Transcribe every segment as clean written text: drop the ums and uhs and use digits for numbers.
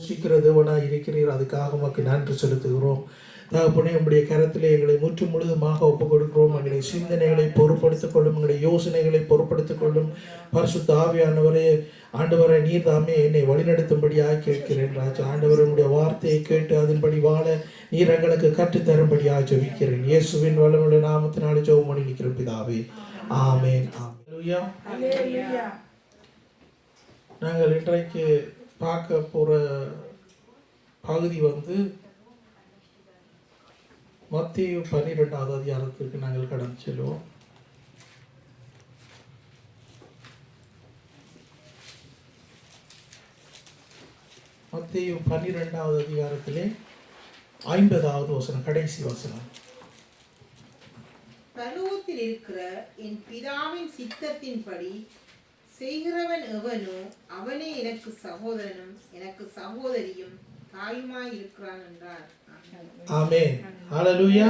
யோசிக்கிற தேவனாய் இருக்கிறீர். அதுக்காக உமக்கு நன்றி செலுத்துகிறோம். தகப்பனே, உம்முடைய கரத்திலே எங்களை முற்று முழுதுமாக ஒப்புக் கொடுக்கிறோம். எங்களுடைய சிந்தனைகளை பொறுப்படுத்திக் கொள்ளும், எங்களுடைய யோசனைகளை பொறுப்படுத்திக் கொள்ளும். பரிசுத்த ஆவியானவரே, ஆண்டவரை நீர் தாமே என்னை வழிநடத்தும்படியாக கேட்கிறேன் ராஜா. ஆண்டவர், உம்முடைய வார்த்தையை கேட்டு அதன்படி வாழ நீர் எங்களுக்கு கற்றுத்தரும்படியாக ஜெபிக்கிறேன். இயேசுவின் வல்லமையுள்ள நாமத்தினாலே ஜெபம் பண்ணி நிற்கிறோம் பிதாவே. ஆமென். அல்லேலூயா. நாங்கள் இன்றைக்கு பார்க்க போகிற பகுதி மத்தேயு 12வது அதிகாரத்திற்கு நாங்கள் கடந்து செல்வோம். மத்தேயு 12வது அதிகாரத்திலே 50வது வசனம், கடைசி வசனம். பரலோகத்தில் இருக்கிற என் பிதாவின் சித்தத்தின்படி செய்கிறவன் எவனோ அவனே எனக்கு சகோதரனும் எனக்கு சகோதரியும் தாயுமாய் இருக்கிறான் என்றார். ஆமென். ஹல்லேலூயா.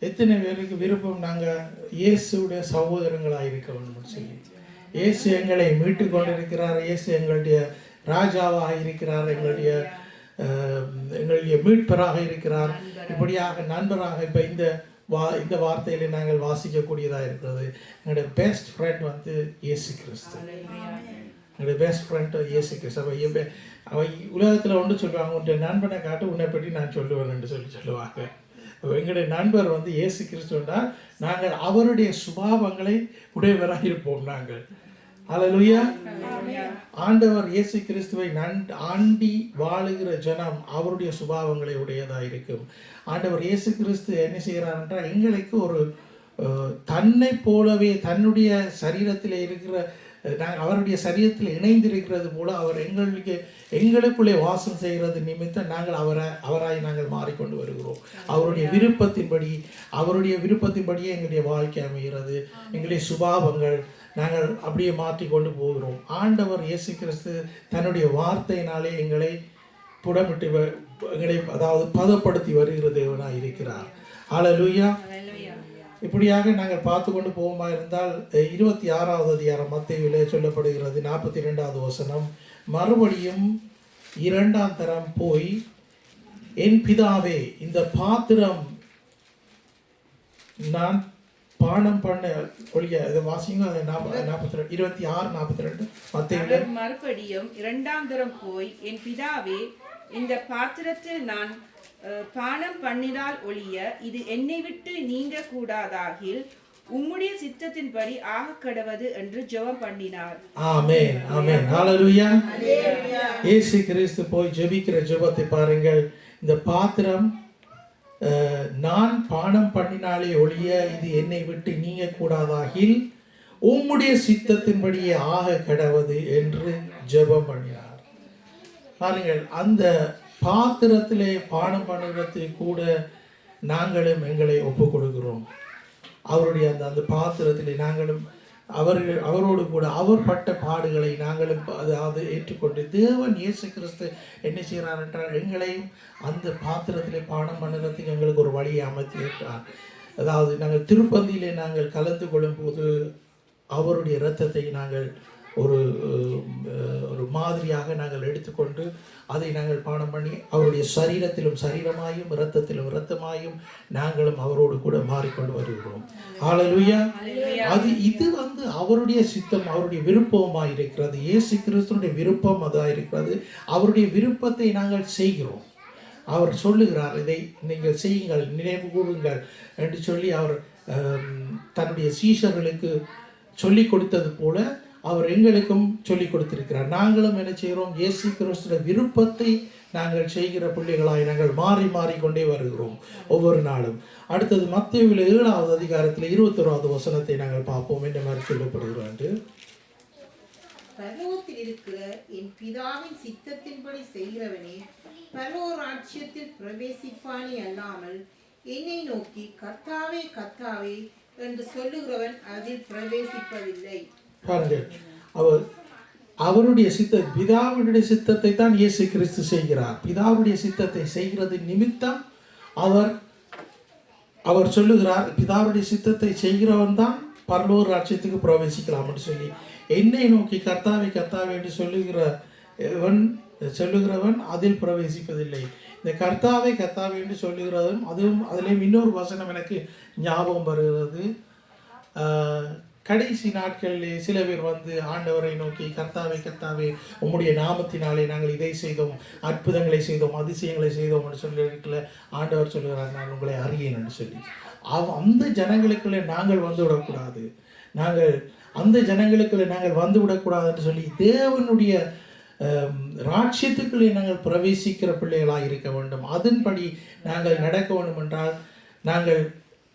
எத்தனை பேருக்கு விருப்பம் நாங்கள் இயேசுடைய சகோதரங்களாக இருக்க வேண்டும் சொல்லி? இயேசு எங்களை மீட்டு கொண்டிருக்கிறார். இயேசு எங்களுடைய ராஜாவாக இருக்கிறார். எங்களுடைய மீட்பராக இருக்கிறார். இப்படியாக நண்பராக இப்போ இந்த வார்த்தையில நாங்கள் வாசிக்கக்கூடியதாக இருக்கிறது. எங்களுடைய பெஸ்ட் ஃப்ரெண்ட் இயேசு கிறிஸ்து. எங்களுடைய பெஸ்ட் ஃப்ரெண்ட் இயேசு கிறிஸ்து. அவை உலகத்தில் ஒன்று சொல்லுவாங்க, உன்னுடைய நண்பனை காட்டு உன்னை பற்றி நான் சொல்லுவேன் என்று சொல்லுவாங்க. எங்களுடைய நண்பர் இயேசு கிறிஸ்துவா. நாங்கள் அவருடைய சுபாவங்களை உடையவராக இருப்போம். நாங்கள் அல்லேலூயா. ஆண்டவர் இயேசு கிறிஸ்துவை ஆண்டி வாழுகிற ஜனம் அவருடைய சுபாவங்களை உடையதாக இருக்கும். ஆண்டவர் இயேசு கிறிஸ்து என்ன செய்கிறார் என்றால், எங்களுக்கு ஒரு தன்னை போலவே தன்னுடைய சரீரத்தில் இருக்கிற அவருடைய சரீரத்தில் இணைந்திருக்கிறது போல அவர் எங்களுக்குள்ளே வாசம் செய்கிறது நிமித்தம் நாங்கள் அவராய் நாங்கள் மாறிக்கொண்டு வருகிறோம். அவருடைய விருப்பத்தின்படியே எங்களுடைய வாழ்க்கை அமைகிறது. எங்களுடைய சுபாவங்கள் நாங்கள் அப்படியே மாற்றி கொண்டு போகிறோம். ஆண்டவர் இயேசு கிறிஸ்து தன்னுடைய வார்த்தையினாலே எங்களை புடமிட்டு அதாவது பதப்படுத்தி வருகிற தேவனாக இருக்கிறார். ஹல்லேலூயா. இப்படியாக நாங்கள் பார்த்து கொண்டு போவோமா இருந்தால் 26வது அதிகாரம் மத்தேயுவிலே சொல்லப்படுகிறது 42வது வசனம். மறுபடியும் 2ஆம் தரம் போய், என் பிதாவே, இந்த பாத்திரம் நான் பானம் பண்ண ஒழிய இதை வாசிங்க. 26-42 மத்தேயுவிலே. மறுபடியும் 2ஆம் தரம் போய், என் பிதாவே, இந்த பாத்திரத்தில் நான் பானம் பண்ணினால் ஒழிய இது என்னை விட்டு நீங்க கூடாதாகில் உம்முடைய சித்தத்தின்படி ஆக கடவது என்று ஜெபம் பண்ணினார். ஆமென். ஆமென். ஹல்லேலூயா. இயேசு கிறிஸ்து போய் ஜெபிக்கிற ஜெபத்தை பாருங்கள். இந்த பாத்திரம் நான் பானம் பண்ணினாலே ஒழிய இது என்னை விட்டு நீங்க கூடாதாகில் உம்முடைய சித்தத்தின்படியே ஆக கடவது என்று ஜெபம் பண்ணினார். பாருங்கள், அந்த பாத்திரத்திலே பானம் பண்ணுறதுக்கு கூட நாங்களும் எங்களை ஒப்பு கொடுக்கிறோம். அவருடைய அந்த பாத்திரத்திலே நாங்களும் அவரோடு கூட அவர் பட்ட பாடுகளை நாங்களும் அதாவது ஏற்றுக்கொண்டு தேவன் இயேசு கிறிஸ்து என்ன செய்கிறார் என்றால், எங்களையும் அந்த பாத்திரத்திலே பானம் பண்ணுறதுக்கு எங்களுக்கு ஒரு வழியை அமைத்து இருக்கிறார். அதாவது நாங்கள் திருப்பந்தியிலே நாங்கள் கலந்து கொள்ளும் போது அவருடைய இரத்தத்தை நாங்கள் ஒரு மாதிரியாக நாங்கள் எடுத்துக்கொண்டு அதை நாங்கள் பானம் பண்ணி அவருடைய சரீரத்திலும் சரீரமாயும் இரத்தத்திலும் இரத்தமாயும் நாங்களும் அவரோடு கூட மாறிக்கொண்டு வருகிறோம். ஹல்லேலூயா. இது அவருடைய சித்தம், அவருடைய விருப்பமாக இருக்கிறது. இயேசு கிறிஸ்துவினுடைய விருப்பம் அதாக இருக்கிறது. அவருடைய விருப்பத்தை நாங்கள் செய்கிறோம். அவர் சொல்லுகிறார், இதை நீங்கள் செய்யுங்கள், நினைவு கூறுங்கள் என்று சொல்லி அவர் தன்னுடைய சீஷர்களுக்கு சொல்லிக் கொடுத்தது போல அவர் எங்களுக்கும் சொல்லிக் கொடுத்திருக்கிறார். நாங்களும் என்ன செய்கிறோம்? இயேசு கிறிஸ்துவின் விருப்பத்தை நாங்கள் செய்கிற பிள்ளைகளாய் நாங்கள் மாறி கொண்டே வருகிறோம் ஒவ்வொரு நாளும். அடுத்தது மத்தேயுவில் 7வது அதிகாரத்தில் 21வது வசனத்தை நாங்கள் பார்ப்போம். என்ன மாதிரி சொல்லப்படுகிறது? பரலோகத்தில் இருக்கிற என் பிதாவின் சித்தத்தின்படி செய்கிறவனே பரலோக ராஜ்யத்தில் பிரவேசிப்பானே அல்லாமல் என்னை நோக்கி கர்த்தாவே கர்த்தாவே என்று சொல்லுகிறவன் அதில் பிரவேசிப்பதில்லை. பாருங்கள், அவருடைய பிதாவுடைய சித்தத்தை தான் இயேசு கிறிஸ்து செய்கிறார். பிதாவுடைய சித்தத்தை செய்கிறது நிமித்தம் அவர் சொல்லுகிறார், பிதாவுடைய சித்தத்தை செய்கிறவன் தான் பரலோக ராஜ்யத்துக்கு பிரவேசிக்கலாம் என்று சொல்லி, என்னை நோக்கி கர்த்தாவே கர்த்தாவே என்று சொல்லுகிறவன் சொல்லுகிறவன் அதில் பிரவேசிப்பதில்லை. இந்த கர்த்தாவே கர்த்தாவே என்று சொல்லுகிறதும் அதுவும் அதிலேயும் இன்னொரு வசனம் எனக்கு ஞாபகம் வருகிறது. கடைசி நாட்களிலே சில பேர் வந்து ஆண்டவரை நோக்கி கர்த்தாவே கர்த்தாவே உம்முடைய நாமத்தினாலே நாங்கள் இதை செய்தோம், அற்புதங்களை செய்தோம், அதிசயங்களை செய்தோம் என்று சொல்லி ஆண்டவர் சொல்லுகிறார் நான் உங்களை அறியேன் என்று சொல்லி. அந்த ஜனங்களுக்குள்ளே நாங்கள் வந்து விடக்கூடாது, நாங்கள் அந்த ஜனங்களுக்குள்ளே நாங்கள் வந்து விடக்கூடாது என்று சொல்லி தேவனுடைய ராட்சியத்துக்குள்ளே நாங்கள் பிரவேசிக்கிற பிள்ளைகளாக இருக்க வேண்டும். அதன்படி நாங்கள் நடக்க வேண்டும் என்றால் நாங்கள்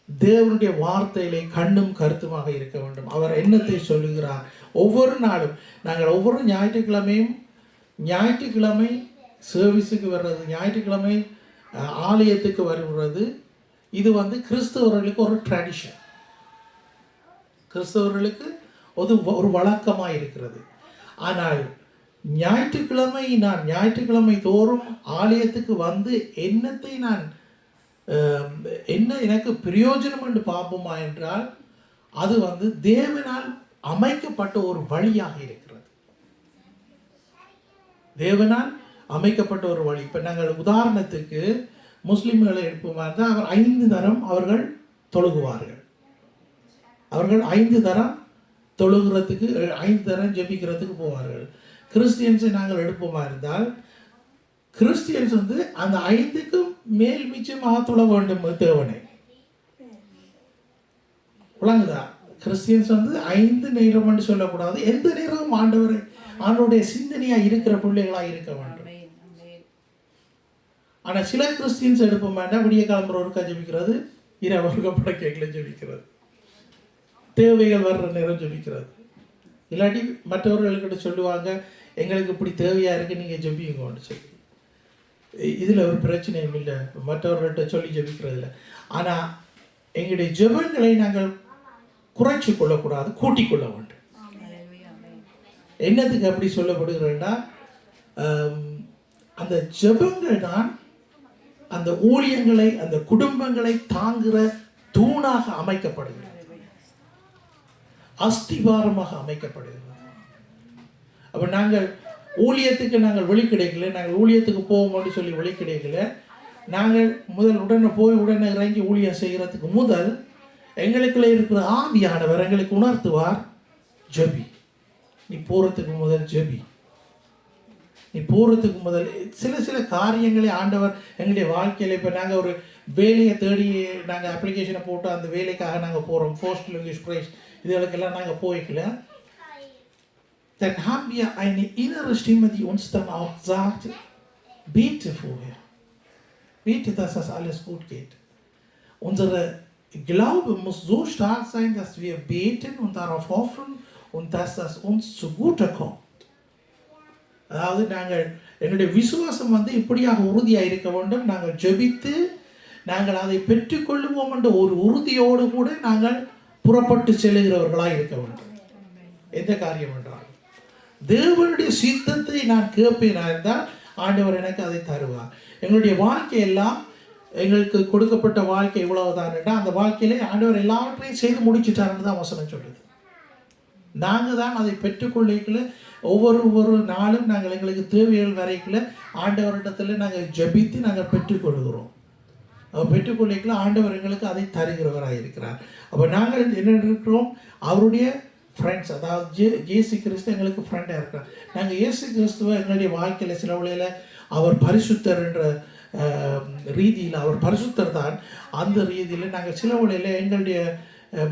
தேவனுடைய வார்த்தையிலே கண்ணும் கருத்துமாக இருக்க வேண்டும். அவர் என்னத்தை சொல்லுகிறார் ஒவ்வொரு நாளும் நாங்கள் ஒவ்வொரு ஞாயிற்றுக்கிழமை சர்வீஸுக்கு வர்றது, ஞாயிற்றுக்கிழமை ஆலயத்துக்கு வருகிறது. இது வந்து கிறிஸ்தவர்களுக்கு ஒரு ட்ரெடிஷன், கிறிஸ்தவர்களுக்கு ஒரு வழக்கமாக இருக்கிறது. ஆனால் ஞாயிற்றுக்கிழமை தோறும் ஆலயத்துக்கு வந்து என்னத்தை நான் என்ன எனக்கு பிரயோஜனம் என்று பார்ப்போமா என்றால் அது வந்து தேவனால் அமைக்கப்பட்ட ஒரு வழியாக இருக்கிறது. தேவனால் அமைக்கப்பட்ட ஒரு வழி. இப்போ நாங்கள் உதாரணத்துக்கு முஸ்லிம்களை எடுப்போமா இருந்தால் அவர் 5 தரம் அவர்கள் தொழுகுவார்கள். அவர்கள் 5 தரம் தொழுகிறதுக்கு 5 தரம் ஜெபிக்கிறதுக்கு போவார்கள். கிறிஸ்டியன்ஸை நாங்கள் எடுப்போமா இருந்தால் கிறிஸ்டியன்ஸ் வந்து அந்த 5க்கும் மேல் மிச்சமாக தொழ வேண்டும் தேவனை. விளங்குதா? கிறிஸ்டியன்ஸ் வந்து 5 நேரம் என்று சொல்லக்கூடாது, எந்த நேரமும் ஆண்டவருடைய சிந்தனையாக இருக்கிற பிள்ளைகளாக இருக்க வேண்டும். ஆனால் சில கிறிஸ்டியன்ஸ் எடுப்போம் வேண்டாம், விடிய கிளம்புற ஒருக்கா ஜெபிக்கிறது, இரவு படக்கைகளை ஜெபிக்கிறது, தேவைகள் வர்ற நேரம் ஜெபிக்கிறது. இல்லாட்டி மற்றவர்கள்கிட்ட சொல்லுவாங்க எங்களுக்கு இப்படி தேவையாக இருக்குது நீங்கள் ஜெபிங்கன்னு சொல்லி. இதில் ஒரு பிரச்சனையும் இல்லை, மற்றவர்கள்ட்ட சொல்லி ஜெபிக்கிறதில்ல. ஆனால் எங்களுடைய ஜெபங்களை நாங்கள் குறைச்சி கொள்ளக்கூடாது, கூட்டிக் கொள்ள வேண்டும். என்னத்துக்கு அப்படி சொல்லப்படுகிறேன்னா அந்த ஜெபங்கள் தான் அந்த ஊழியங்களை அந்த குடும்பங்களை தாங்குகிற தூணாக அமைக்கப்படுகிறது, அஸ்திவாரமாக அமைக்கப்படுகிறது. அப்போ நாங்கள் ஊழியத்துக்கு நாங்கள் வழி கிடைக்கல, நாங்கள் ஊழியத்துக்கு போவோம்னு சொல்லி வழி கிடைக்கல. நாங்கள் உடனே இறங்கி ஊழியம் செய்கிறதுக்கு முதல் எங்களுக்குள்ள இருக்கிற ஆவியானவர் எங்களுக்கு உணர்த்துவார், ஜெபி, நீ போகிறதுக்கு முதல் ஜெபி, நீ போகிறதுக்கு முதல் சில காரியங்களை ஆண்டவர் எங்களுடைய வாழ்க்கையில். இப்போ நாங்கள் ஒரு வேலையை தேடி நாங்கள் அப்ளிகேஷனை போட்டு அந்த வேலைக்காக நாங்கள் போகிறோம், போஸ்ட் லாங்குவேஜ் ப்ரைஸ் இதுகளுக்கெல்லாம் நாங்கள் போய்க்கல. Dann haben wir eine innere Stimme, die uns dann auch sagt, bete vorher. Bete, dass das alles gut geht. Unsere Glaube muss so stark sein, dass wir beten und darauf hoffen und dass das uns zugute kommt. அதாவது நாங்கள் என்னுடைய விசுவாசம் வந்து இப்படியாக உறுதியாக இருக்க வேண்டும். நாங்கள் ஜெபித்து நாங்கள் அதை பெற்றுக்கொள்ளுவோம் என்ற ஒரு உறுதியோடு கூட நாங்கள் புறப்பட்டு செல்லுகிறவர்களாக இருக்க வேண்டும். எந்த காரியம் என்றால் தேவனுடைய சித்தத்தை நான் கேட்பேனா இருந்தால் ஆண்டவர் எனக்கு அதை தருவார். எங்களுடைய வாழ்க்கையெல்லாம் எங்களுக்கு கொடுக்கப்பட்ட வாழ்க்கை இவ்வளவுதான் என்றால் அந்த வாழ்க்கையிலே ஆண்டவர் எல்லாவற்றையும் செய்து முடிச்சுட்டாருன்னு தான் வசனம் சொல்லுது. நாங்கள் தான் அதை பெற்றுக்கொள்ளிக்கல. ஒவ்வொரு நாளும் நாங்கள் எங்களுக்கு தேவைகள் வரைக்கல ஆண்டவரிடத்தில் நாங்கள் ஜெபித்து நாங்கள் பெற்றுக்கொள்கிறோம். பெற்றுக்கொள்ளிக்கல ஆண்டவர் எங்களுக்கு அதை தருகிறவராக இருக்கிறார். அப்போ நாங்கள் என்ன இருக்கிறோம், அவருடைய ஃப்ரெண்ட்ஸ். அதாவது இயேசு கிறிஸ்து எங்களுக்கு ஃப்ரெண்டாக இருக்கிறார். நாங்கள் இயேசு கிறிஸ்துவை எங்களுடைய வாழ்க்கையில் சில வழியில் அவர் பரிசுத்தர் என்ற ரீதியில் அவர் பரிசுத்தர் தான். அந்த ரீதியில் நாங்கள் சில வழியில் எங்களுடைய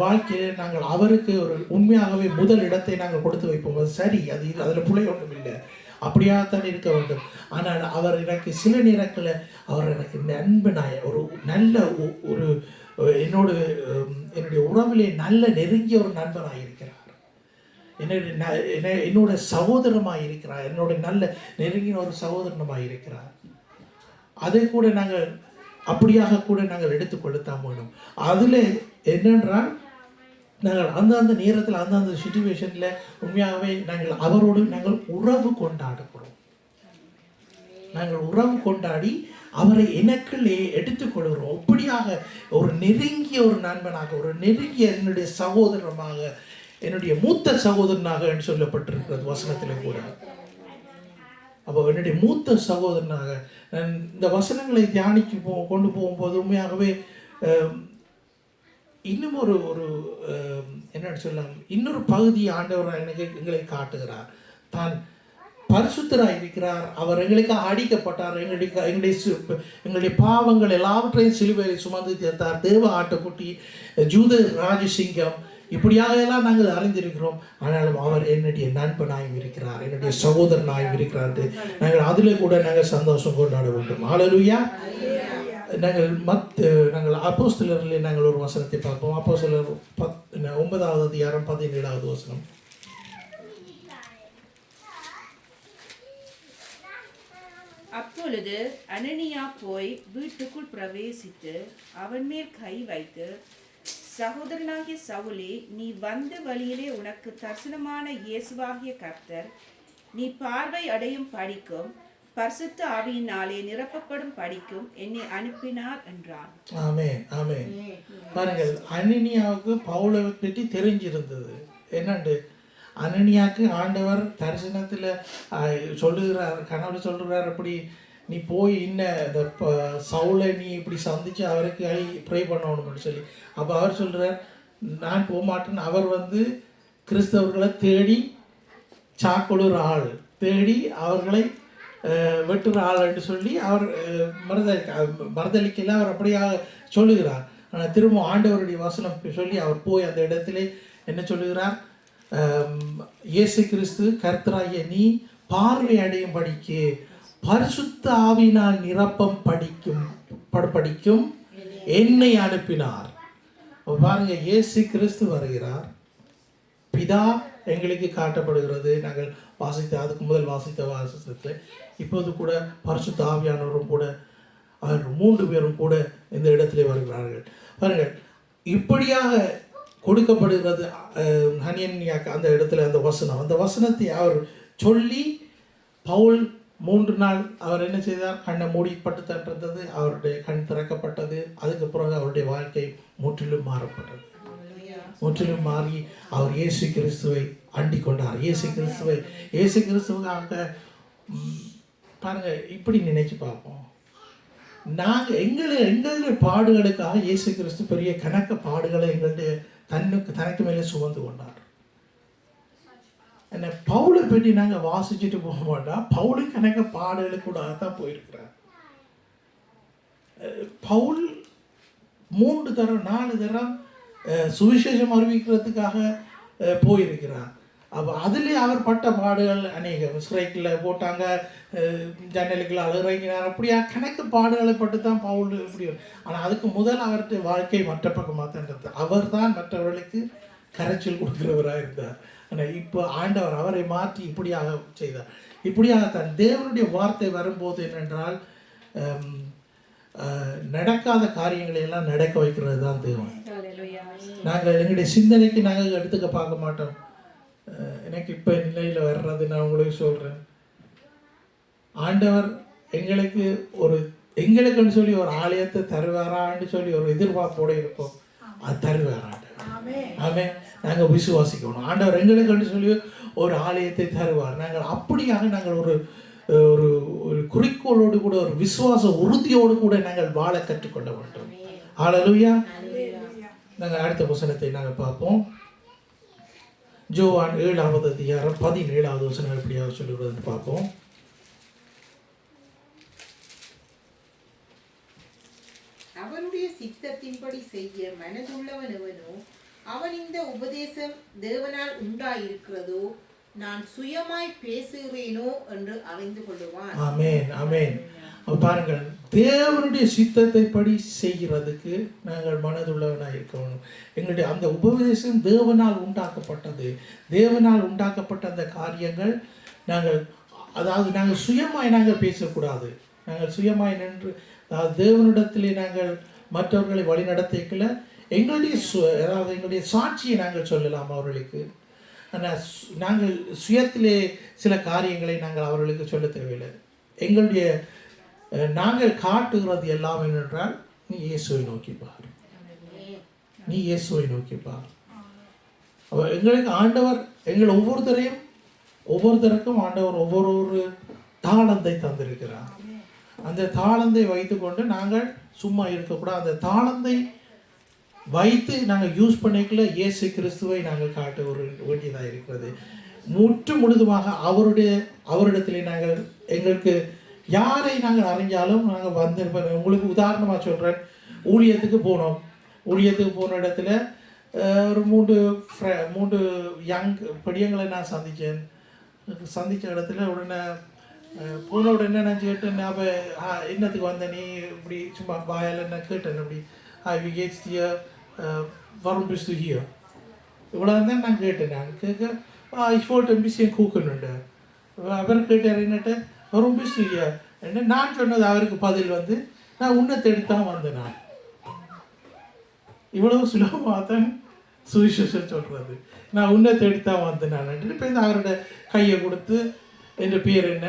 வாழ்க்கையில் நாங்கள் அவருக்கு ஒரு உண்மையாகவே முதல் இடத்தை நாங்கள் கொடுத்து வைப்போம். அது சரி, அதில் பிழை ஒன்றும் இல்லை, அப்படியாகத்தான் இருக்க வேண்டும். ஆனால் அவர் எனக்கு சில நேரத்தில் அவர் எனக்கு நண்பனாய ஒரு நல்ல ஒரு என்னுடைய உறவிலே நல்ல நெருங்கிய ஒரு நண்பனாக இருக்கிறார், என்னோட சகோதரமாக இருக்கிறார், என்னோட நல்ல நெருங்கிய ஒரு சகோதரனமாக இருக்கிறார். அதை கூட நாங்கள் அப்படியாக கூட நாங்கள் எடுத்துக்கொள்ளத்தான் வேணும். அதில் என்னென்றால் நாங்கள் அந்தந்த நேரத்தில் அந்தந்த சிச்சுவேஷனில் உண்மையாகவே நாங்கள் அவரோடு நாங்கள் உறவு கொண்டாடுகிறோம். நாங்கள் உறவு கொண்டாடி அவரை எனக்குள்ளே எடுத்துக்கொள்கிறோம். அப்படியாக ஒரு நெருங்கிய ஒரு நண்பனாக, ஒரு நெருங்கிய என்னுடைய சகோதரமாக, என்னுடைய மூத்த சகோதரனாக என்று சொல்லப்பட்டிருக்கிறது வசனத்தில் கூட. அப்போ என்னுடைய மூத்த சகோதரனாக நான் இந்த வசனங்களை தியானிக்கு கொண்டு போகும்போது உண்மையாகவே இன்னும் ஒரு என்னென்னு சொல்லலாம், இன்னொரு பகுதி ஆண்டவர் எங்களை காட்டுகிறார். தான் பரிசுத்தராக இருக்கிறார், அவர் எங்களுக்காக அடிக்கப்பட்டார், எங்களுடைய பாவங்கள் எல்லாவற்றையும் சிலுவையில் சுமந்து தீர்த்தார், தேவ ஆட்டுக்குட்டி, ஜூத ராஜசிங்கம், இப்படியாக எல்லாம் நாங்கள் அறிந்திருக்கிறோம். ஆனாலும் அவர் என்னுடைய நண்பனாயும் இருக்கிறார், என்னுடைய சகோதரனாயும் இருக்கிறார். நாங்கள் அதில் கூட நாங்கள் சந்தோஷம் கொண்டாட வேண்டும். ஹல்லேலூயா. நாங்கள் அப்போஸ்தலரிலே நாங்கள் ஒரு வசனத்தை பார்ப்போம். அப்போஸ்தலர் 9வது அதிகாரம் 17வது வசனம். அப்பொழுது அனனியா போய் வீட்டுக்குள் பிரவேசித்து அவன் மேல் கை வைத்து, சகோதரனாகிய சவுலே, நீ வந்த வழியிலே உனக்கு தரிசனமான இயேசுவாகிய கர்த்தர் நீ பார்வை அடையும் படிக்கும் பரிசுத்த ஆவியினாலே நிரப்பப்படும் படிக்கும் என்னை அனுப்பினார் என்றான். ஆமென், ஆமென். பாருங்கள், அனனியாவுக்கு பவுலை பற்றி தெரிஞ்சிருந்தது. என்னண்டு, அனனியாவுக்கு ஆண்டவர் தரிசனத்தில் சொல்லுகிறார், கனவுல சொல்லுகிறார், அப்படி நீ போய் இந்த சவுலை நீ இப்படி சந்திச்சு அவருக்கு ப்ரே பண்ணணும்னு சொல்லி. அப்போ அவர் சொல்கிறார், நான் போக மாட்டேன். அவர் கிறிஸ்தவர்களை தேடி சாக்கொழுற ஆள், தேடி அவர்களை வெட்டுற ஆள் என்று சொல்லி அவர் மறுதளிக்கல. அவர் அப்படியாக சொல்லுகிறார். ஆனால் திரும்ப ஆண்டவருடைய வசனம் சொல்லி அவர் போய் அந்த இடத்துல என்ன சொல்லுகிறார், இயேசு கிறிஸ்து கர்த்தராகிய நீ பார்வை அடையும் படிக்கு பரிசுத்த ஆவியினால் நிரப்பம் படிக்கும் என்னை அனுப்பினார். பாருங்க, இயேசு கிறிஸ்து வருகிறார், பிதா எங்களுக்கு காட்டப்படுகிறது. நாங்கள் அதுக்கு முதல் வாசித்த வாசத்தில் இப்போது கூட பரிசுத்த ஆவியானவரும் கூட அவர் 3 பேரும் கூட இந்த இடத்திலே வருகிறார்கள். பாருங்கள், இப்படியாக கொடுக்கப்படுகிறது அனனியாக்கு அந்த இடத்துல அந்த வசனத்தை அவர் சொல்லி, பவுல் 3 நாள் அவர் என்ன செய்தார், கண்ணை மூடிப்பட்டு தன்றது, அவருடைய கண் திறக்கப்பட்டது. அதுக்கு பிறகு அவருடைய வாழ்க்கை முற்றிலும் மாறப்பட்டது. முற்றிலும் மாறி அவர் இயேசு கிறிஸ்துவை அண்டிக் கொண்டார். இயேசு கிறிஸ்துவாக பாருங்க, இப்படி நினைச்சு பார்ப்போம். நாங்கள் எங்களுடைய பாடுகளுக்காக இயேசு கிறிஸ்து பெரிய கணக்க பாடுகளை எங்களுடைய தனக்கு மேலே சுமந்து கொண்டார். என்ன பவுலை பற்றி நாங்கள் வாசிச்சுட்டு போக மாட்டோம். பவுலு கணக்க பாடுகளுக்கு கூட தான் போயிருக்கிறார். பவுல் 3 தரம் 4 தரம் சுவிசேஷம் அறிவிக்கிறதுக்காக போயிருக்கிறார். அப்போ அதுலேயே அவர் பட்ட பாடுகள் அநேகம். ஸ்ட்ரைக்கில் போட்டாங்க, ஜன்னலுக்குள்ள அழுகிறார், அப்படியா கணக்கு பாடுகளை பட்டு தான் பவுல் இப்படி. ஆனால் அதுக்கு முதல் அவருடைய வாழ்க்கை மற்ற பக்கமாக தான் இருந்தது. அவர் தான் மற்றவர்களுக்கு கரைச்சல் கொடுக்கிறவராக இருந்தார். ஆனால் இப்போ ஆண்டவர் அவரை மாற்றி இப்படியாக செய்தார். இப்படியாக தன் தேவனுடைய வார்த்தை வரும்போது என்னென்றால், நடக்காத காரியங்களை எல்லாம் நடக்க வைக்கிறது தான் தேவன். நாங்கள் எங்களுடைய சிந்தனைக்கு நாங்கள் எடுத்துக்க பார்க்க மாட்டோம். எனக்கு இப்போ நிலையில் வர்றது நான் உங்களுக்கு சொல்கிறேன், ஆண்டவர் எங்களுக்குன்னு சொல்லி ஒரு ஆலயத்தை தருவாரான்னு சொல்லி ஒரு எதிர்பார்ப்போடு இருப்போம். அது தருவார் ஆண்டவர். ஆமென். நாங்கள் விசுவாசிக்கணும். ஆண்டவர் எங்களுக்குன்னு சொல்லி ஒரு ஆலயத்தை தருவார். நாங்கள் அப்படியாக நாங்கள் ஒரு ஒரு குறிக்கோளோடு கூட, ஒரு விசுவாச உறுதியோடு கூட நாங்கள் வாழ கற்றுக்கொள்ள வேண்டும். ஹல்லேலூயா. நாங்கள் அடுத்த வசனத்தை நாங்கள் பார்ப்போம். யோவான் 7வது அதிகாரம் 17வது வசனம் எப்படியாக சொல்லுகிறதுன்னு பார்ப்போம். அவருடைய சித்தத்தின்படி செய்ய மனதுள்ளவன் எவனோ அவன் இந்த உபதேசம் தேவனால் உண்டாயிருக்கிறதோ நான் சுயமாய் பேசுகிறேனோ என்று அறிந்து கொள்ளுவான். ஆமென், ஆமென். பாருங்கள், தேவனுடைய சித்தத்தை படி செய்கிறதுக்கு நாங்கள் மனதுள்ளவனாக இருக்கணும். எங்களுடைய அந்த உபதேசம் தேவனால் உண்டாக்கப்பட்டது. தேவனால் உண்டாக்கப்பட்ட அந்த காரியங்கள் நாங்கள் சுயமாய் நாங்கள் பேசக்கூடாது. நாங்கள் சுயமாய் நின்று, அதாவது தேவனிடத்திலே நாங்கள் மற்றவர்களை வழிநடத்திக்கல, எங்களுடைய சாட்சியை நாங்கள் சொல்லலாம் அவர்களுக்கு. ஆனால் நாங்கள் சுயத்திலே சில காரியங்களை நாங்கள் அவர்களுக்கு சொல்ல தேவையில்லை. நாங்கள் காட்டுகிறது எல்லாம் என்னென்றால், நீ இயேசுவை நோக்கிப்பார், நீ இயேசுவை நோக்கிப்பார். எங்களுக்கு ஆண்டவர் ஒவ்வொருத்தருக்கும் ஆண்டவர் ஒவ்வொரு தாளந்தை தந்திருக்கிறார். அந்த தாளந்தை வைத்துக்கொண்டு நாங்கள் சும்மா இருக்கக்கூடாது. அந்த தாளந்தை வைத்து நாங்கள் யூஸ் பண்ணிக்கல இயேசு கிறிஸ்துவை நாங்கள் காட்ட ஒரு வேண்டியதாக இருக்கிறது. முற்று முழுதுமாக அவரிடத்திலே நாங்கள் எங்களுக்கு யாரை நாங்கள் அறிஞ்சாலும் நாங்கள் வந்து உங்களுக்கு உதாரணமாக சொல்கிறேன். ஊழியத்துக்கு போன இடத்துல ஒரு மூன்று யங் படியங்களை நான் சந்தித்த இடத்துல உடனே போன உடனே நான் கேட்டேன், அப்போ என்னத்துக்கு வந்த நீ இப்படி சும்மா வாயால் என்ன கேட்டேன் அப்படி wie geht's dir, warum bist du hier? இவ்வளோ தான் நான் கேட்டேன். நான் கேட்க ich wollte ein bisschen gucken und அவர் கேட்டார் என்னட்ட warum bist du hier? என்ன நான் சொன்னது அவருக்கு பதில் வந்து நான் உன்னை தேடித்தான் வந்தேன். நான் இவ்வளவு சுலபமாக தான் சுவிசேஷம் சொல்கிறது. நான் உன்னை தேடித்தான் வந்தேன் நான். இப்போ இந்த அவரோட கையை கொடுத்து என் பேர் என்ன,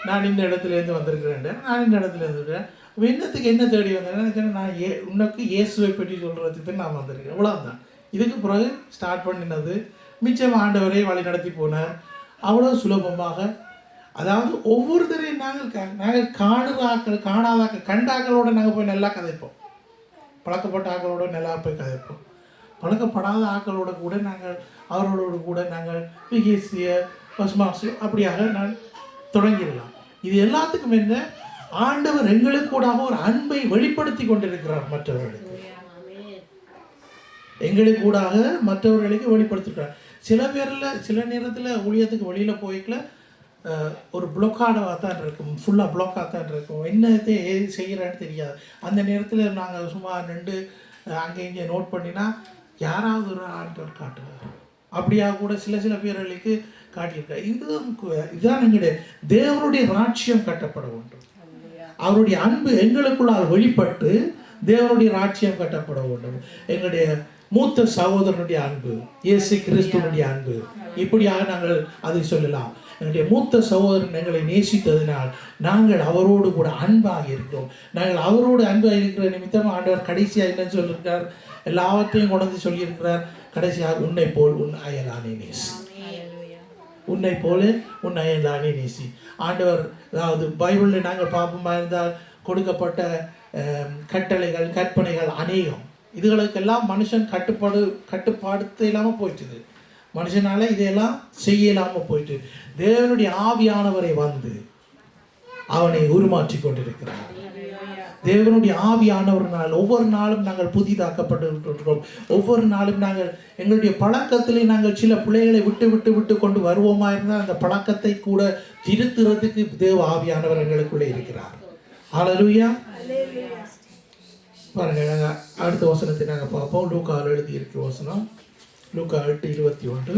நான் இந்த இடத்துலேருந்து வந்திருக்கிறேன், நான் இந்த இடத்துலேருந்து இருக்கிறேன், என்னத்துக்கு என்ன தேடி வந்தேன், நான் உனக்கு இயேசுவை பற்றி சொல்கிறதுக்கு நான் வந்திருக்கேன். இவ்வளோதான். இதுக்கு பிறகு ஸ்டார்ட் பண்ணினது மிச்சம் ஆண்டவரை வழி நடத்தி போனார். அவ்வளோ சுலபமாக. அதாவது ஒவ்வொருத்தரையும் நாங்கள் காணாதாக்கள் கண்டாக்களோட நாங்கள் போய் நல்லா கதைப்போம். பழக்கப்பட்ட ஆக்களோட நல்லா போய் கதைப்போம். பழக்கப்படாத ஆக்களோட கூட நாங்கள் அவர்களோடு கூட நாங்கள் பிகேசிய பஸ்மாசு அப்படியாக நான் தொடங்கிடலாம். இது எல்லாத்துக்கும் என்ன, ஆண்டவர் எங்களுக்கு கூட ஒரு அன்பை வெளிப்படுத்தி கொண்டிருக்கிறார். மற்றவர்களுக்கு எங்களுக்கு கூடாக மற்றவர்களுக்கு வெளிப்படுத்திருக்கிறார். சில நேரத்தில் ஊழியத்துக்கு வெளியில் போய்க்கல ஒரு பிளாக்காக தான் இருக்கும், ஃபுல்லாக பிளாக்காக தான் இருக்கும். என்னத்தை செய்கிறேன்னு தெரியாது. அந்த நேரத்தில் நாங்கள் சும்மா நின்று அங்கே இங்கே நோட் பண்ணினா யாராவது ஒரு ஆண்டவர் காட்டுவார். அப்படியாக கூட சில பேர்களுக்கு காட்டியிருக்கார். இதுதான் எங்களுடைய தேவனுடைய ராட்சியம் கட்டப்பட வேண்டும். அவருடைய அன்பு எங்களுக்குள்ளால் வெளிப்பட்டு தேவனுடைய ராட்சியம் கட்டப்பட வேண்டும். எங்களுடைய மூத்த சகோதரனுடைய அன்பு, இயேசு கிறிஸ்துவனுடைய அன்பு, இப்படியாக நாங்கள் அதை சொல்லலாம். எங்களுடைய மூத்த சகோதரன் எங்களை நேசித்ததினால் நாங்கள் அவரோடு கூட அன்பாக இருக்கிறோம். நாங்கள் அவரோடு அன்பாக இருக்கிற நிமித்தம் ஆண்டவர் கடைசியாக என்னன்னு சொல்லியிருக்கிறார், எல்லாவற்றையும் கொண்டு சொல்லியிருக்கிறார். கடைசியாக உன்னை போல் உன் அயலானை நேசி, உன்னை போல உன் அயலானை நேசி. ஆண்டவர் அதாவது பைபிளில் நாங்கள் பார்ப்போமா இருந்தால் கொடுக்கப்பட்ட கட்டளைகள் கற்பனைகள் அநேகம். இதுகளுக்கெல்லாம் மனுஷன் கட்டுப்பாடுத்த இல்லாமல் போயிட்டுது. மனுஷனால இதையெல்லாம் செய்ய இல்லாமல் போயிட்டு தேவனுடைய ஆவியானவரை வந்து அவனை உருமாற்றி கொண்டிருக்கிறார். தேவனுடைய ஆவியானவர்னால் ஒவ்வொரு நாளும் நாங்கள் புதிதாக்கப்பட்டு இருக்கிறோம். ஒவ்வொரு நாளும் நாங்கள் எங்களுடைய பழக்கத்திலே நாங்கள் சில பிள்ளைகளை விட்டு கொண்டு வருவோமா இருந்தால் அந்த பழக்கத்தை கூட திருத்துறதுக்கு தேவ ஆவியானவர் எங்களுக்குள்ளே இருக்கிறார். ஹல்லேலூயா. பாருங்க, நாங்கள் அடுத்த வசனத்தை நாங்கள் பார்ப்போம். லூக்காவில் எழுதியிருக்கிற வசனம் லூக்கா 8:21.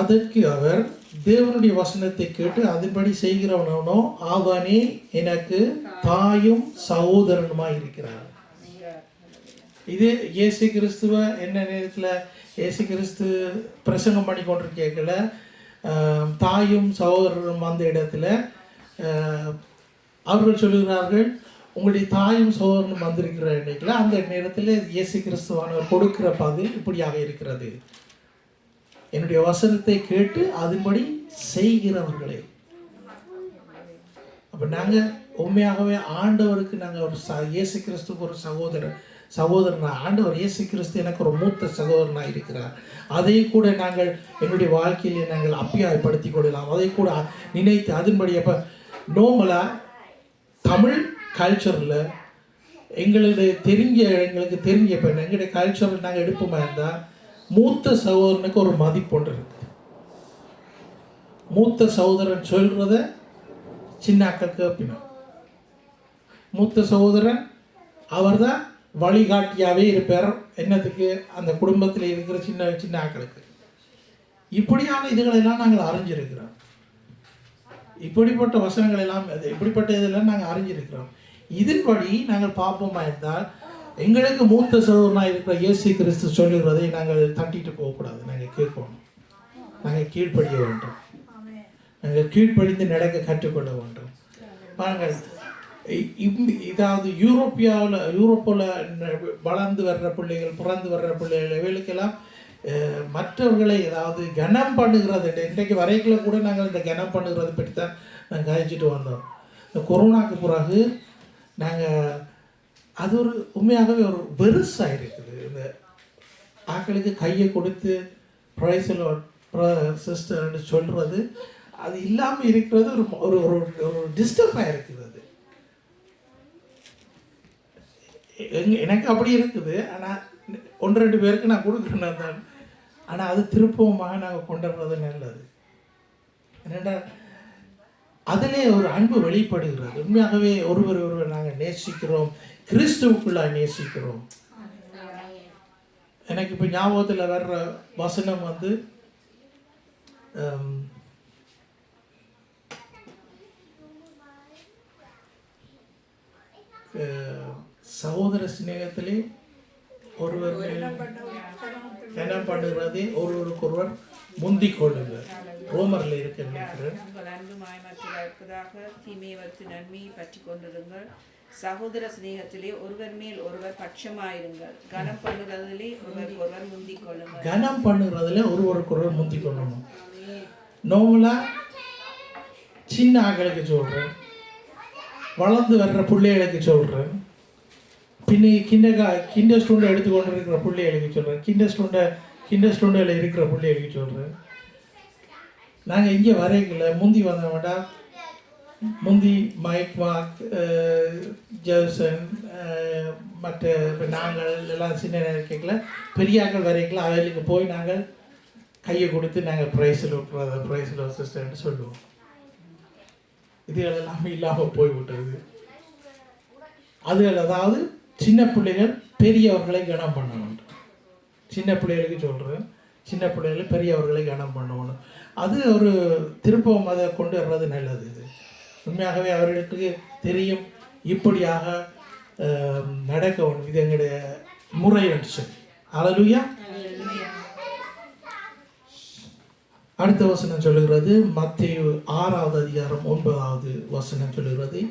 அதற்கு அவர், தேவனுடைய வசனத்தை கேட்டு அதன்படி செய்கிறவனோ அவனே எனக்கு தாயும் சகோதரனுமாய் இருக்கிறார். இது இயேசு கிறிஸ்துவ என்ன நேரத்தில் இயேசு கிறிஸ்து பிரசங்கம் பண்ணி கொண்டு கேட்கல, தாயும் சகோதரனும் அந்த இடத்துல அவர்கள் சொல்லுகிறார்கள், உங்களுடைய தாயும் சகோதரனும் வந்திருக்கிற இடத்துல அந்த நேரத்தில் இயேசு கிறிஸ்துவானவர் கொடுக்கிற பதில் இப்படியாக இருக்கிறது, என்னுடைய வசனத்தை கேட்டு அதன்படி செய்கிறவர்களே. அப்போ நாங்கள் உண்மையாகவே ஆண்டவருக்கு நாங்கள் ஒரு இயேசு கிறிஸ்துக்கு ஒரு சகோதரனா, ஆண்டவர் இயேசு கிறிஸ்து எனக்கு ஒரு மூத்த சகோதரனாக இருக்கிறார். அதை கூட நாங்கள் எங்களுடைய வாழ்க்கையிலே நாங்கள் அப்பியாயப்படுத்தி கொள்ளலாம். அதை கூட நினைத்து அதன்படி அப்போ நோமலாக தமிழ் கல்ச்சரில் எங்களுக்கு தெரிஞ்ச இப்போ எங்களுடைய கல்ச்சரில் நாங்கள் எடுப்போமா இருந்தால் மூத்த சகோதரனுக்கு ஒரு மதிப்பு ஒன்று இருக்கு. மூத்த சகோதரன் சொல்றத சின்னாக்கள் கேட்பினோம். மூத்த சகோதரன் அவர் தான் வழிகாட்டியாகவே இருப்பார். என்னத்துக்கு? அந்த குடும்பத்தில் இருக்கிற சின்ன ஆக்களுக்கு. இப்படியான இதுகளெல்லாம் நாங்கள் அறிஞ்சிருக்கிறோம். இப்படிப்பட்ட வசனங்கள் எல்லாம் இப்படிப்பட்ட இதெல்லாம் நாங்கள் அறிஞ்சிருக்கிறோம். இதன்படி நாங்கள் பார்ப்போமா இருந்தால் எங்களுக்கு மூத்த சகோதரனாக இருக்கிற இயேசு கிறிஸ்து சொல்லுகிறதை நாங்கள் தட்டிட்டு போகக்கூடாது. நாங்கள் கேட்கணும், நாங்கள் கீழ்ப்படிய வேண்டும், நாங்கள் கீழ்ப்படிந்து நடக்க கற்றுக்கொள்ள வேண்டும். பாருங்கள், இதாவது யூரோப்பில் வளர்ந்து வர்ற பிள்ளைகள், பிறந்து வர்ற பிள்ளைகள், இவர்களுக்கெல்லாம் மற்றவர்களை ஏதாவது கனம் பண்ணுகிறது. இன்றைக்கு வரைக்குள்ள கூட நாங்கள் இந்த கனம் பண்ணுகிறத பற்றி தான் நாங்கள் கழிச்சிட்டு வந்தோம். இந்த கொரோனாக்கு பிறகு நாங்கள் அது ஒரு உண்மையாகவே ஒரு வெறுசாக இருக்குது. இந்த ஆக்களுக்கு கையை கொடுத்து ப்ரைஸில் சிஸ்டர்னு சொல்கிறது அது இல்லாமல் இருக்கிறது ஒரு ஒரு ஒரு டிஸ்டர்பாக இருக்குது. அது எனக்கு அப்படி இருக்குது. ஆனால் 1-2 பேருக்கு நான் கொடுக்குறேன் தான். ஆனால் அது திருப்பமாக நாங்கள் கொண்டாடுறது நல்லது. என்னென்னா அதிலே ஒரு அன்பு வெளிப்படுகிறது. உண்மையாகவே ஒருவர் நாங்கள் நேசிக்கிறோம், கிறிஸ்துவுக்குள்ளாக நேசிக்கிறோம். எனக்கு இப்போ ஞாபகத்தில் வர்ற வசனம் வந்து சகோதர சிநேகத்திலே ஒருவர் கனம் பண்ணுகிறதே ஒருவருக்கொருவர் முந்திக் கொள்ளுங்கள். ரோமரில் இருக்க நினைக்கிறேன். உங்கள் அன்பு மாயமற்றதாக தீமையவற்று நன்மையை பற்றி கொண்டிருங்கள். சகோதர சிநேகத்திலே ஒருவர் மேல் ஒருவர் பட்சமாயிருங்கள். கனம் பண்ணுறதிலே ஒருவருக்கொருவர் முந்திக் கொள்ளுங்கள். கனம் பண்ணுறதுல ஒருவருக்கொருவர் முந்திக் கொள்ளணும். நார்மலாக சின்ன ஆக்களுக்கு சொல்கிறேன், வளர்ந்து வர்ற பிள்ளைகளுக்கு சொல்கிறேன், பின்னே கிண்டர் ஸ்டூண்டை எடுத்துக்கொண்டு இருக்கிற பிள்ளைகளுக்கு சொல்கிறேன், கிண்டர் ஸ்டூண்டில் இருக்கிற பிள்ளைகளுக்கு சொல்கிறேன். நாங்கள் இங்கே வரைக்கல முந்தி வந்த வேண்டாம். முந்தி மைக் மார்க் ஜெர்சன் மற்ற நாங்கள் எல்லாம் சின்ன கேட்கல பெரியாக்கள் வரைக்கல அவர்களுக்கு போய் நாங்கள் கையை கொடுத்து நாங்கள் ப்ரைஸில் சிஸ்டர்ன்னு சொல்லுவோம். இதுகள் எல்லாமே இல்லாமல் போய்விட்டது. அதுகள் அதாவது சின்ன பிள்ளைகள் பெரியவர்களை கனம் பண்ணணும். சின்ன பிள்ளைகளுக்கு சொல்கிறேன், சின்ன பிள்ளைகள் பெரியவர்களை கனம் பண்ணணும். அது ஒரு திருப்பம் அதை கொண்டு வர்றது நல்லது. இது உண்மையாகவே அவர்களுக்கு தெரியும் இப்படியாக நடக்க வேண்டும், இது எங்களுடைய முறை என்று சொல்லி. அல்லேலூயா. அடுத்த வசனம் சொல்லுகிறது, மத்தேயு 6வது அதிகாரம் 9வது வசனம் சொல்லுகிறது,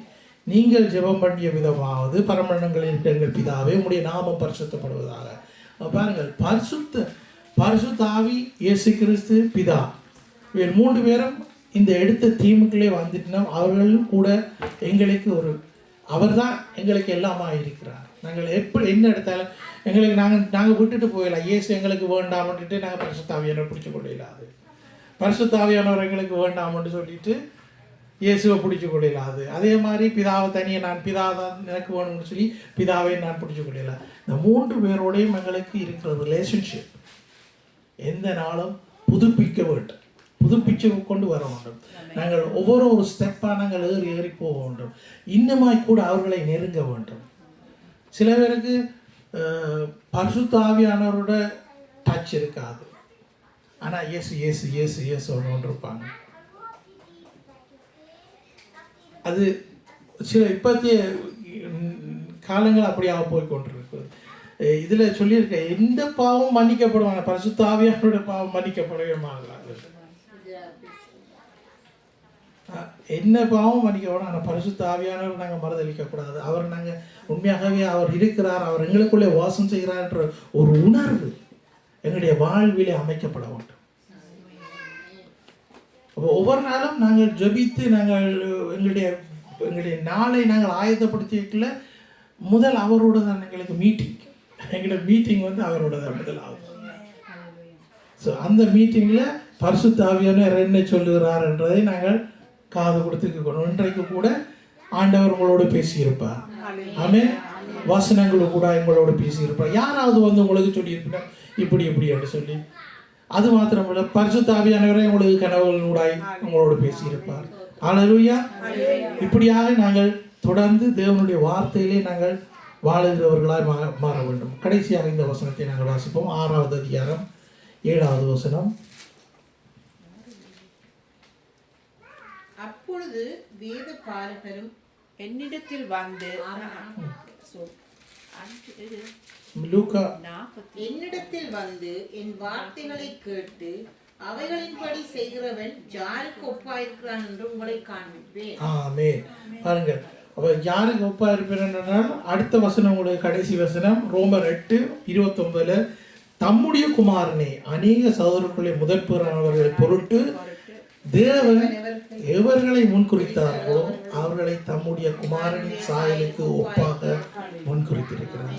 நீங்கள் ஜெபம் பண்ணிய விதமாவது பரமண்டலங்களில் இருக்கிற எங்கள் பிதாவே உம்முடைய நாமம் பரிசுத்தப்படுவதாக. பாருங்கள், பரிசுத்த ஆவி, இயேசு கிறிஸ்து, பிதா, இவர் 3 பேரும் இந்த எடுத்த தீமுக்களே வந்துட்டுனா அவர்களும் கூட எங்களுக்கு அவர் தான் எங்களுக்கு எல்லாமா இருக்கிறார். நாங்கள் எப்படி என்ன எடுத்தாலும் எங்களுக்கு நாங்கள் விட்டுட்டு போயிடலாம். இயேசு எங்களுக்கு வேண்டாம்னுட்டு நாங்கள் பரிசுத்த ஆவியானவர் பிடிச்சி கொள்ளையிலாது. பரிசுத்த ஆவியானவர் எங்களுக்கு வேண்டாம்னு சொல்லிட்டு இயேசுவை பிடிச்சி கொள்ளையிலாது. அதே மாதிரி பிதாவை தனியே நான் பிதா தான் எனக்கு வேணும்னு சொல்லி பிதாவை நான் பிடிச்சி கொள்ளையில. இந்த 3 பேரோடையும் எங்களுக்கு இருக்கிற ரிலேஷன்ஷிப் எந்த நாளும் புதுப்பிக்க வேண்டும், புதுப்பிச்சு கொண்டு வர வேண்டும். நாங்கள் ஒவ்வொரு ஸ்டெப்பாக நாங்கள் ஏறி போக வேண்டும். இன்னுமாய் கூட அவர்களை நெருங்க வேண்டும். சில பேருக்கு பரிசுத்த ஆவியானவரோட டச் இருக்காது. ஆனால் இயேசு இயேசு இயேசு இயேசு ஒன்று இருப்பாங்க. அது சில இப்போத்திய காலங்கள் அப்படியாக போய் கொண்டிருக்கிறது. இதில் சொல்லியிருக்க எந்த பாவம் மன்னிக்கப்படுவாங்க, பரிசுத்த ஆவியானவரோட பாவம் மன்னிக்கப்படவே மாட்டார்கள். என்ன பாவம் மன்னிக்கப்படும், ஆனால் பரிசுத்த ஆவியானவர் நாங்கள் மறுதளிக்கக்கூடாது. அவர் நாங்கள் உண்மையாகவே அவர் இருக்கிறார், அவர் எங்களுக்குள்ளே வாசம் செய்கிறார் என்ற ஒரு உணர்வு எங்களுடைய வாழ்விலே அமைக்கப்பட வேண்டும். அப்போ ஒவ்வொரு நாளும் நாங்கள் ஜெபித்து நாங்கள் எங்களுடைய நாளை நாங்கள் ஆயத்தப்படுத்திக்கல. முதல் அவரோட தான் எங்களுக்கு மீட்டிங், எங்களுடைய மீட்டிங் வந்து அவரோட தான் முதலாவது. ஸோ அந்த மீட்டிங்கில் பரிசுத்த ஆவியானவர் என்ன சொல்லுகிறார் என்றதை நாங்கள் காது கொடுத்துக்கணும். இன்றைக்கு கூட ஆண்டவர் உங்களோடு பேசியிருப்பார். ஆமென். வசனங்களும் கூட எங்களோடு பேசியிருப்பார். யாராவது வந்து உங்களுக்கு சொல்லியிருப்பா இப்படி என்று சொல்லி. அது மாத்திரமல்ல, பரிசுத்த ஆவியானவரை உங்களுக்கு கனவுகள் ஊடாய் உங்களோடு பேசியிருப்பார். அல்லேலூயா. இப்படியாக நாங்கள் தொடர்ந்து தேவனுடைய வார்த்தையிலே நாங்கள் வாழுகிறவர்களாய் மாற வேண்டும். கடைசியாக இந்த வசனத்தை நாங்கள் வாசிப்போம். 6வது அதிகாரம் 7வது வசனம். அப்பொழுது வேத பாலகரும் என்னிடத்தில் வந்து என்னிடத்தில் வந்து என் வார்த்தைகளை கேட்டு அவைகளின்படி செய்கிறவன் யாருக்கு ஒப்பாயிருக்கிறான் என்று உங்களை காண்பிப்பேன். ஆமென். பாருங்கள், அப்போ யாருக்கு ஒப்பா இருப்பேன் என்றால் அடுத்த வசனம் உங்களுக்கு கடைசி வசனம் ரோமர் 8:29 தம்முடைய குமாரனை அநேக சகோதரர்களை முதற்பேறானவர்களை பொருட்டு தேவன் எவர்களை முன்குறித்தார்களோ அவர்களை தம்முடைய குமாரனின் சாயலுக்கு ஒப்பாக முன்குறித்திருக்கிறார்.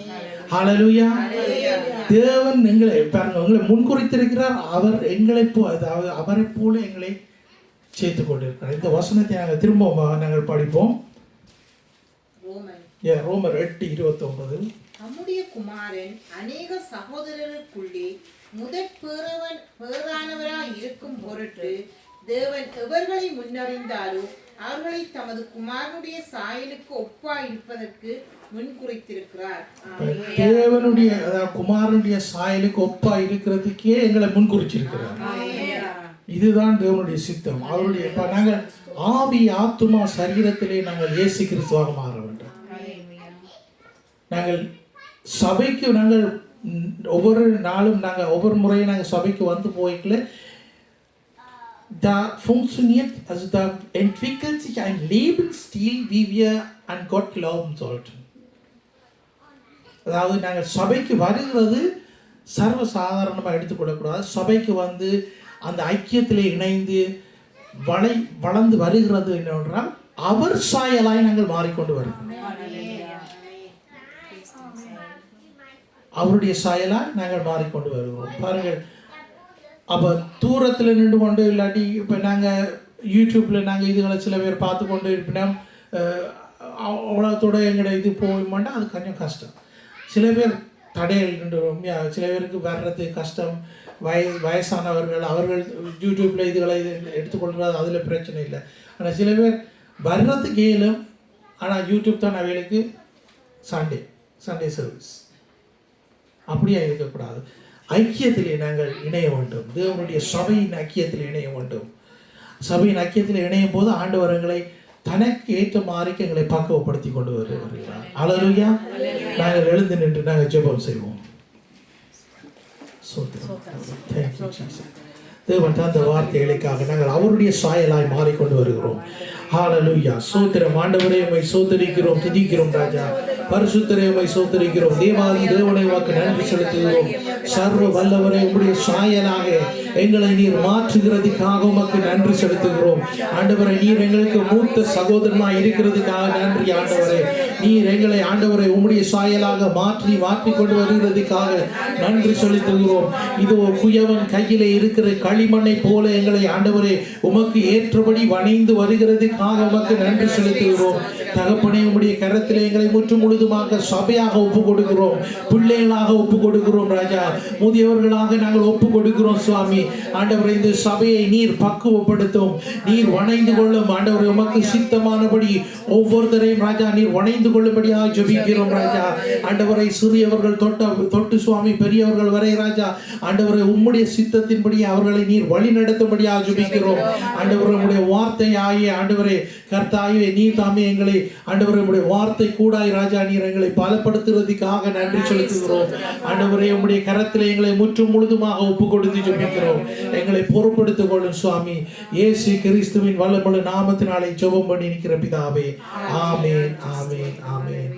ஹல்லேலூயா. தேவன் எங்களை முன்குறித்திருக்கிறார். அவர் எங்களை அதாவது அவரை போல எங்களை சேர்த்து கொண்டிருக்கிறார். இந்த வசனத்தை நாங்கள் திரும்ப நாங்கள் படிப்போம். ரோமர் 8:29. நம்முடைய குமாரன் அநேக சகோதரருக்குள்ளே பேரானவராய் இருக்கும் பொருட்டு தேவன் எவர்களை முன்னறிந்தாரோ அவர்களை தமது குமாரனுடைய சாயலுக்கு ஒப்பாய் இருப்பதற்கு முன்குறித்திருக்கிறார். தேவனுடைய குமாரனுடைய சாயலுக்கு ஒப்பா இருக்கிறதுக்கே எங்களை முன்குறிச்சிருக்கிறார். இதுதான் தேவனுடைய சித்தம். அவருடைய நாங்கள் ஆவி ஆத்துமா சரீரத்திலே நாங்கள் இயேசு கிறிஸ்துவாக மாற வேண்டும். நாங்கள் சபைக்கு நாங்கள் ஒவ்வொரு நாளும் நாங்கள் ஒவ்வொரு முறையும் நாங்கள் சபைக்கு வந்து போய்க்கல da funktioniert, also da entwickelt sich ein Lebensstil, wie wir an Gott glauben sollten. அதாவது நாங்கள் சபைக்கு வருகிறது சர்வசாதாரணமாக எடுத்துக்கொள்ளக்கூடாது. சபைக்கு வந்து அந்த ஐக்கியத்திலே இணைந்து வளர்ந்து வருகிறது என்னவென்றால் அவர் சாயலாய் நாங்கள் மாறிக்கொண்டு வருகிறோம். அவருடைய சாயலாய் நாங்கள் மாறிக்கொண்டு வருகிறோம். பாருங்கள், அப்போ தூரத்தில் நின்று கொண்டு இல்லாட்டி இப்போ நாங்கள் யூடியூப்பில் நாங்கள் இதுகளை சில பேர் பார்த்து கொண்டு இருப்பினோம் அவ்வளோத்தோட எங்களோட இது போக மாட்டோம். அது கொஞ்சம் கஷ்டம். சில பேர் தடையில் நின்று, சில பேருக்கு வர்றது கஷ்டம். வயசானவர்கள் அவர்கள் யூடியூப்பில் இதுகளை எடுத்துக்கொள்கிறது, அதில் பிரச்சனை இல்லை. ஆனால் சில பேர் வர்றதுக்கு இயலும், ஆனால் யூடியூப் தான் அவைகளுக்கு சண்டே சர்வீஸ். அப்படியே இருக்கக்கூடாது. ஐக்கியத்திலே நாங்கள் இணைய வேண்டும். தேவனுடைய சபையின் ஐக்கியத்தில் இணைய வேண்டும். சபையின் ஐக்கியத்தில் இணையும் போது ஆண்டவர் எங்களை தனக்கு ஏற்ற மாதிரி எங்களை பக்குவப்படுத்தி கொண்டு வருகிறார். ஹல்லேலூயா. நாங்கள் எழுந்து நின்று நாங்கள் ஜெபம் செய்வோம். தேவன் தந்த வார்த்தைகளுக்காக நாங்கள் அவருடைய சாயலாய் மாறிக்கொண்டு வருகிறோம். ஹல்லேலூயா. சோத்திரம். ஆண்டவரே உம்மை சோதரிக்கிறோம், துதிக்கிறோம் ராஜா. பரிசுத்தரே உம்மை சோதரிக்கிறோம். தேவாதி தேவனை உமக்கு நன்றி செலுத்துகிறோம். சர்வ வல்லவரே உம்முடைய சாயலாக எங்களை நீர் மாற்றுகிறதுக்காக உமக்கு நன்றி செலுத்துகிறோம். ஆண்டவரே, நீர் எங்களுக்கு மூத்த சகோதரனாய் இருக்கிறதுக்காக நன்றி. ஆண்டவரே, நீர் எங்களை ஆண்டவரை உம்முடைய சாயலாக மாற்றி கொண்டு வருகிறதுக்காக நன்றி செலுத்துகிறோம். இதோ குயவன் கையிலே இருக்கிற களிமண்ணை போல எங்களை ஆண்டவரே உமக்கு ஏற்றபடி வணைந்து வருகிறதுக்காக உமக்கு நன்றி செலுத்துகிறோம். தகப்பனே, உம்முடைய கரத்திலே எங்களை முற்றும் முழுதுமாக சபையாக ஒப்பு கொடுக்கிறோம், பிள்ளைகளாக ஒப்பு கொடுக்கிறோம் ராஜா, முதியவர்களாக நாங்கள் ஒப்பு கொடுக்கிறோம் சுவாமி. ஆண்டவரே, இந்த சபையை நீர் பக்குவப்படுத்தும், நீர் வணைந்து கொள்ளும். ஆண்டவரே, உமக்கு சித்தமானபடி ஒவ்வொருத்தரையும் ராஜா நீர் வணைந்து கொள்ளும்படியாக ஜெபிக்கிறோம் ராஜா. ஆண்டவரை, சிறியவர்கள் தொட்டு சுவாமி பெரியவர்கள் வரை ராஜா ஆண்டவரை உம்முடைய சித்தத்தின்படி அவர்களை நீர் வழி நடத்தும்படியாக ஜெபிக்கிறோம். ஆண்டவரே, உம்முடைய வார்த்தை ஆகிய ஆண்டவரே கர்த்தாயே நீர் தாமே எங்களை ஆண்டவரே உம்முடைய வார்த்தை கூடாய் ராஜா நீர் எங்களை பலப்படுத்துறதுக்காக நன்றி செலுத்துகிறோம். ஆண்டவரே, உம்முடைய கரத்திலே எங்களை முற்றும் முழுதுமாக ஒப்பு கொடுத்து ஜெபிக்கிறோம். எங்களை பொறுப்படுத்திக் கொள்ளும் சுவாமி. இயேசு கிறிஸ்துவின் வல்லமுள்ள நாமத்தினாலே ஜெபம் பண்ணி நிற்கிற பிதாவே. ஆமென், ஆமென், ஆமென்.